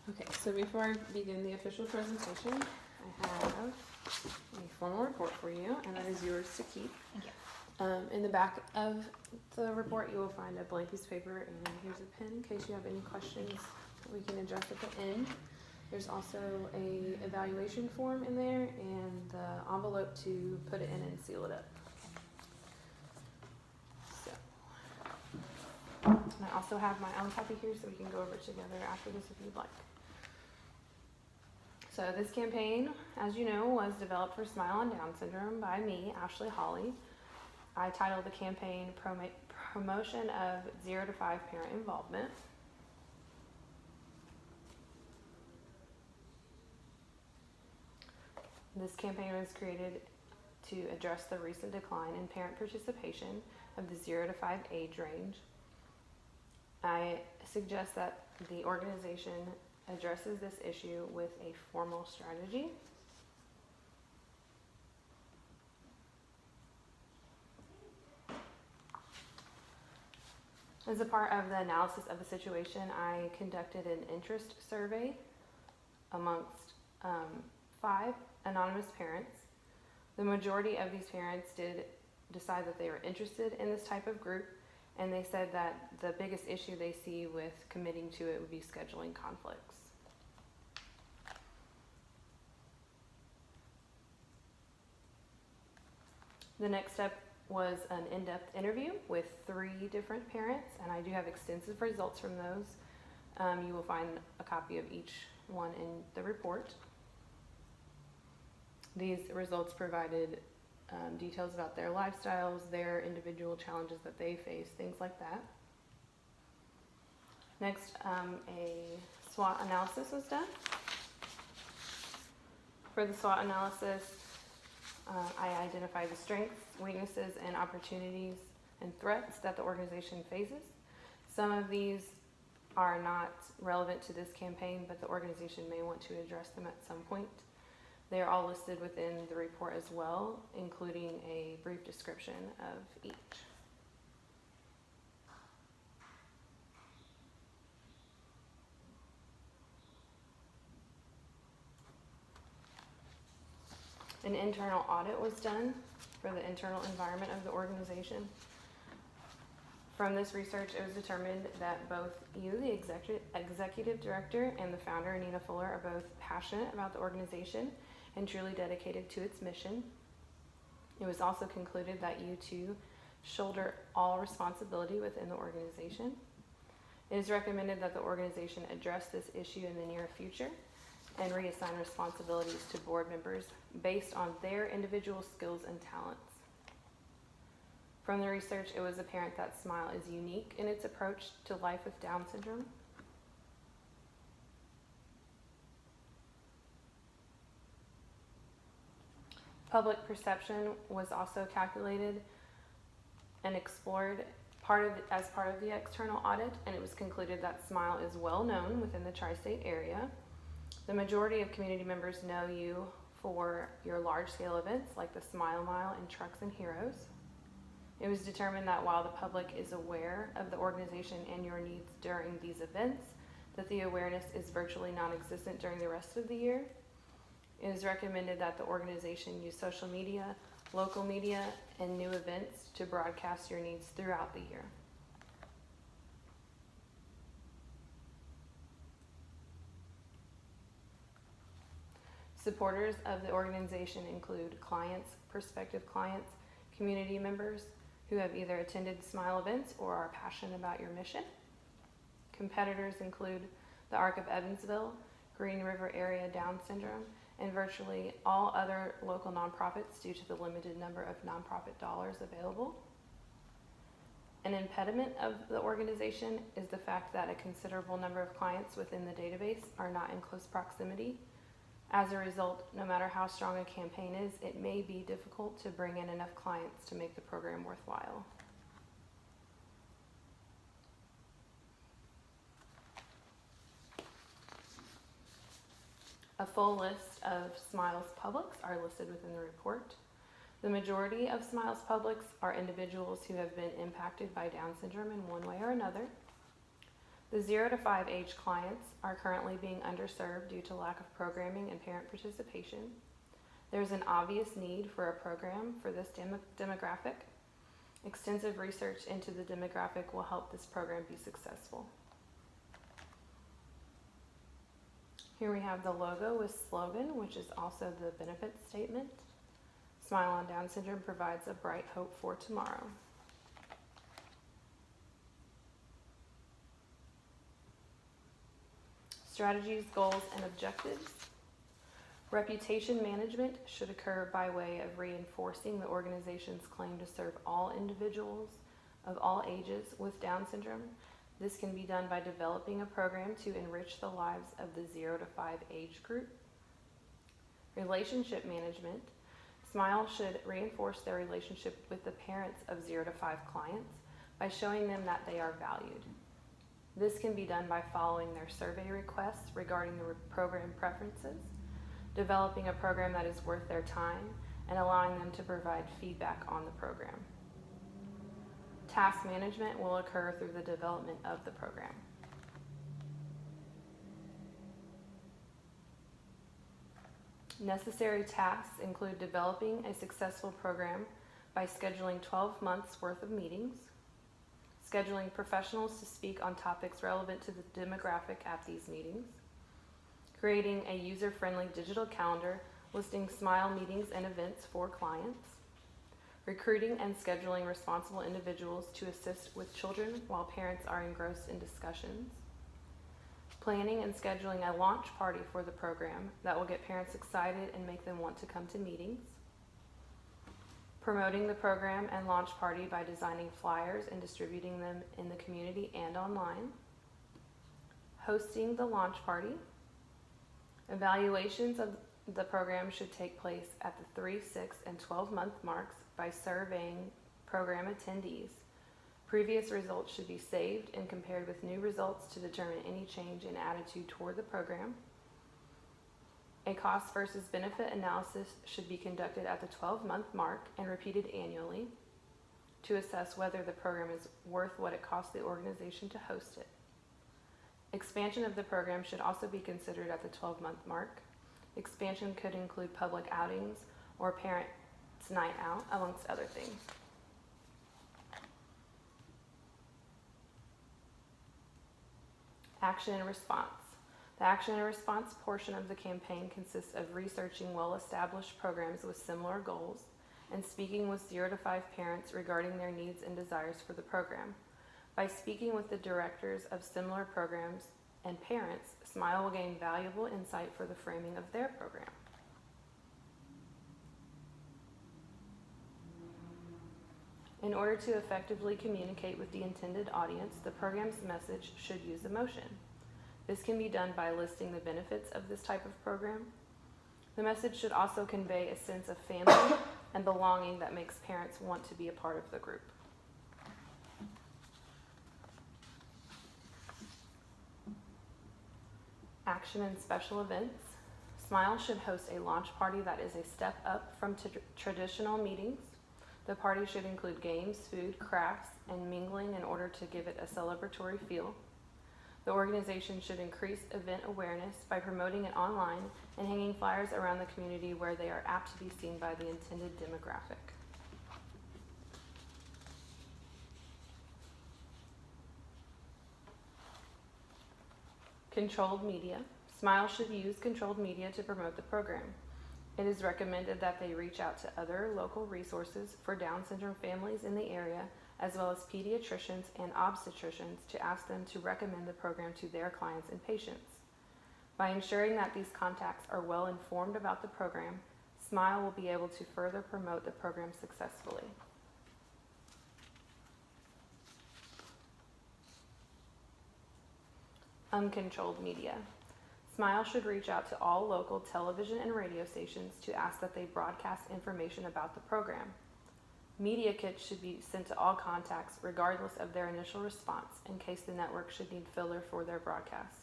Okay, so before I begin the official presentation, I have a formal report for you, and that is yours to keep. Thank you. In the back of the report, you will find a blank piece of paper, and here's a pen in case you have any questions that we can address at the end. There's also a evaluation form in there, and the envelope to put it in and seal it up. So, and I also have my own copy here, so we can go over it together after this if you'd like. So this campaign, as you know, was developed for Smile on Down Syndrome by me, Ashley Holley. I titled the campaign Promotion of 0 to 5 Parent Involvement. This campaign was created to address the recent decline in parent participation of the 0 to 5 age range. I suggest that the organization addresses this issue with a formal strategy. As a part of the analysis of the situation, I conducted an interest survey amongst 5 anonymous parents. The majority of these parents did decide that they were interested in this type of group, and they said that the biggest issue they see with committing to it would be scheduling conflicts. The next step was an in-depth interview with 3 different parents, and I do have extensive results from those. You will find a copy of each one in the report. These results provided details about their lifestyles, their individual challenges that they face, things like that. Next, a SWOT analysis was done. For the SWOT analysis, I identified the strengths, weaknesses, and opportunities and threats that the organization faces. Some of these are not relevant to this campaign, but the organization may want to address them at some point. They are all listed within the report as well, including a brief description of each. An internal audit was done for the internal environment of the organization. From this research, it was determined that both you, the executive director, and the founder, Nina Fuller, are both passionate about the organization and truly dedicated to its mission. It was also concluded that you two shoulder all responsibility within the organization. It is recommended that the organization address this issue in the near future and reassign responsibilities to board members based on their individual skills and talents. From the research, it was apparent that Smile is unique in its approach to life with Down syndrome. Public perception was also calculated and explored as part of the external audit, and it was concluded that Smile is well known within the tri-state area. The majority of community members know you for your large-scale events like the Smile Mile and Trucks and Heroes. It was determined that while the public is aware of the organization and your needs during these events, that the awareness is virtually non-existent during the rest of the year. It is recommended that the organization use social media, local media, and new events to broadcast your needs throughout the year. Supporters of the organization include clients, prospective clients, community members who have either attended Smile events or are passionate about your mission. Competitors include the Arc of Evansville, Green River Area Down Syndrome, and virtually all other local nonprofits due to the limited number of nonprofit dollars available. An impediment of the organization is the fact that a considerable number of clients within the database are not in close proximity. As a result, no matter how strong a campaign is, it may be difficult to bring in enough clients to make the program worthwhile. A full list of Smile's publics are listed within the report. The majority of Smile's publics are individuals who have been impacted by Down syndrome in one way or another. The 0 to 5 age clients are currently being underserved due to lack of programming and parent participation. There's an obvious need for a program for this demographic. Extensive research into the demographic will help this program be successful. Here we have the logo with slogan, which is also the benefit statement. Smile on Down Syndrome provides a bright hope for tomorrow. Strategies, goals, and objectives. Reputation management should occur by way of reinforcing the organization's claim to serve all individuals of all ages with Down syndrome. This can be done by developing a program to enrich the lives of the 0 to 5 age group. Relationship management. Smile should reinforce their relationship with the parents of 0 to 5 clients by showing them that they are valued. This can be done by following their survey requests regarding the program preferences, developing a program that is worth their time, and allowing them to provide feedback on the program. Task management will occur through the development of the program. Necessary tasks include developing a successful program by scheduling 12 months worth of meetings, scheduling professionals to speak on topics relevant to the demographic at these meetings, creating a user-friendly digital calendar listing Smile meetings and events for clients, recruiting and scheduling responsible individuals to assist with children while parents are engrossed in discussions, planning and scheduling a launch party for the program that will get parents excited and make them want to come to meetings, promoting the program and launch party by designing flyers and distributing them in the community and online, hosting the launch party. Evaluations of the program should take place at the 3, 6, and 12-month marks by surveying program attendees. Previous results should be saved and compared with new results to determine any change in attitude toward the program. A cost versus benefit analysis should be conducted at the 12-month mark and repeated annually to assess whether the program is worth what it costs the organization to host it. Expansion of the program should also be considered at the 12-month mark. Expansion could include public outings or parents' night out, amongst other things. Action and response. The action and response portion of the campaign consists of researching well-established programs with similar goals and speaking with 0 to 5 parents regarding their needs and desires for the program. By speaking with the directors of similar programs and parents, Smile will gain valuable insight for the framing of their program. In order to effectively communicate with the intended audience, the program's message should use emotion. This can be done by listing the benefits of this type of program. The message should also convey a sense of family and belonging that makes parents want to be a part of the group. Action and special events. Smile should host a launch party that is a step up from traditional meetings. The party should include games, food, crafts, and mingling in order to give it a celebratory feel. The organization should increase event awareness by promoting it online and hanging flyers around the community where they are apt to be seen by the intended demographic. Controlled media. Smile should use controlled media to promote the program. It is recommended that they reach out to other local resources for Down syndrome families in the area, as well as pediatricians and obstetricians, to ask them to recommend the program to their clients and patients. By ensuring that these contacts are well informed about the program, Smile will be able to further promote the program successfully. Uncontrolled media. Smile should reach out to all local television and radio stations to ask that they broadcast information about the program. Media kits should be sent to all contacts regardless of their initial response in case the network should need filler for their broadcast.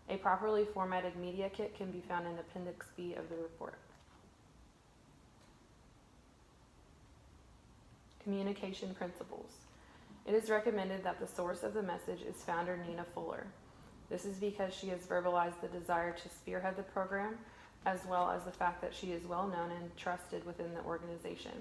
A properly formatted media kit can be found in Appendix B of the report. Communication principles. It is recommended that the source of the message is founder Nina Fuller. This is because she has verbalized the desire to spearhead the program, as well as the fact that she is well known and trusted within the organization.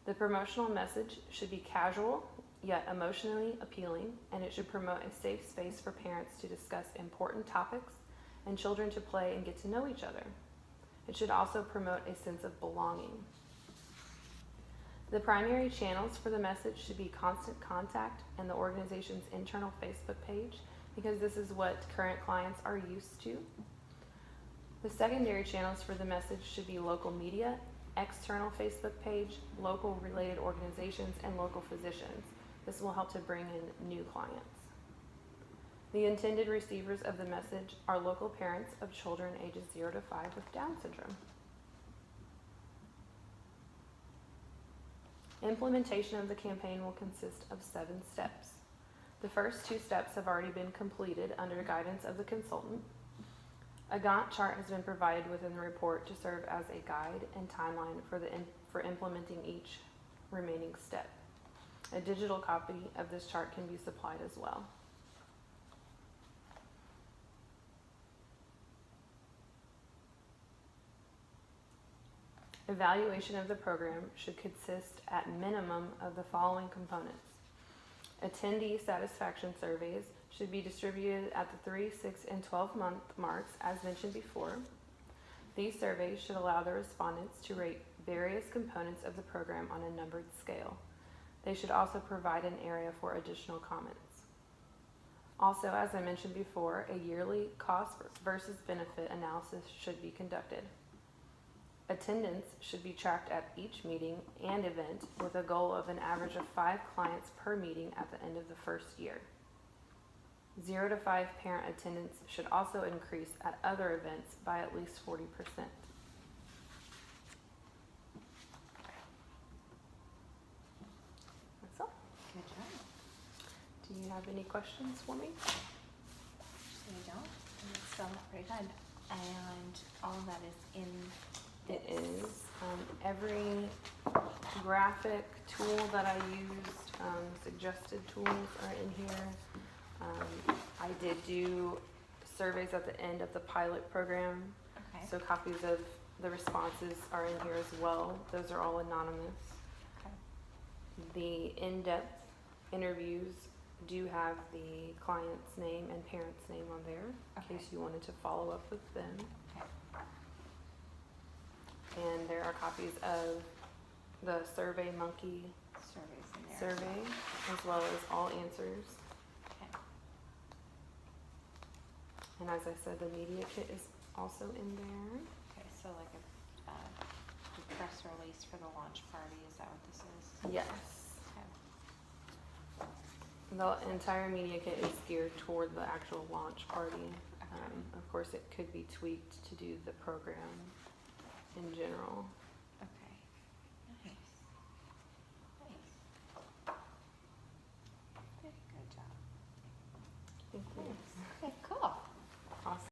The promotional message should be casual, yet emotionally appealing, and it should promote a safe space for parents to discuss important topics and children to play and get to know each other. It should also promote a sense of belonging. The primary channels for the message should be constant contact and the organization's internal Facebook page, because this is what current clients are used to. The secondary channels for the message should be local media, external Facebook page, local related organizations, and local physicians. This will help to bring in new clients. The intended receivers of the message are local parents of children ages 0 to 5 with Down syndrome. Implementation of the campaign will consist of 7 steps. The first 2 steps have already been completed under guidance of the consultant. A Gantt chart has been provided within the report to serve as a guide and timeline for implementing each remaining step. A digital copy of this chart can be supplied as well. Evaluation of the program should consist at minimum of the following components. Attendee satisfaction surveys should be distributed at the 3, 6, and 12-month marks as mentioned before. These surveys should allow the respondents to rate various components of the program on a numbered scale. They should also provide an area for additional comments. Also, as I mentioned before, a yearly cost versus benefit analysis should be conducted. Attendance should be tracked at each meeting and event with a goal of an average of 5 clients per meeting at the end of the first year. 0 to 5 parent attendance should also increase at other events by at least 40%. That's all. Good job. Do you have any questions for me? You don't? It's still pretty good. And all of that is in It is. Every graphic tool that I used, suggested tools are in here. I did do surveys at the end of the pilot program. Okay. So copies of the responses are in here as well. Those are all anonymous. Okay. The in-depth interviews do have the client's name and parent's name on there, in Okay. case you wanted to follow up with them. Okay. And there are copies of the Survey Monkey Surveys in there. survey, as well as all answers. Okay. And as I said, the media kit is also in there. Okay, so like a press release for the launch party, is that what this is? Yes. Okay. The entire media kit is geared toward the actual launch party. Okay. Of course, it could be tweaked to do the program in general.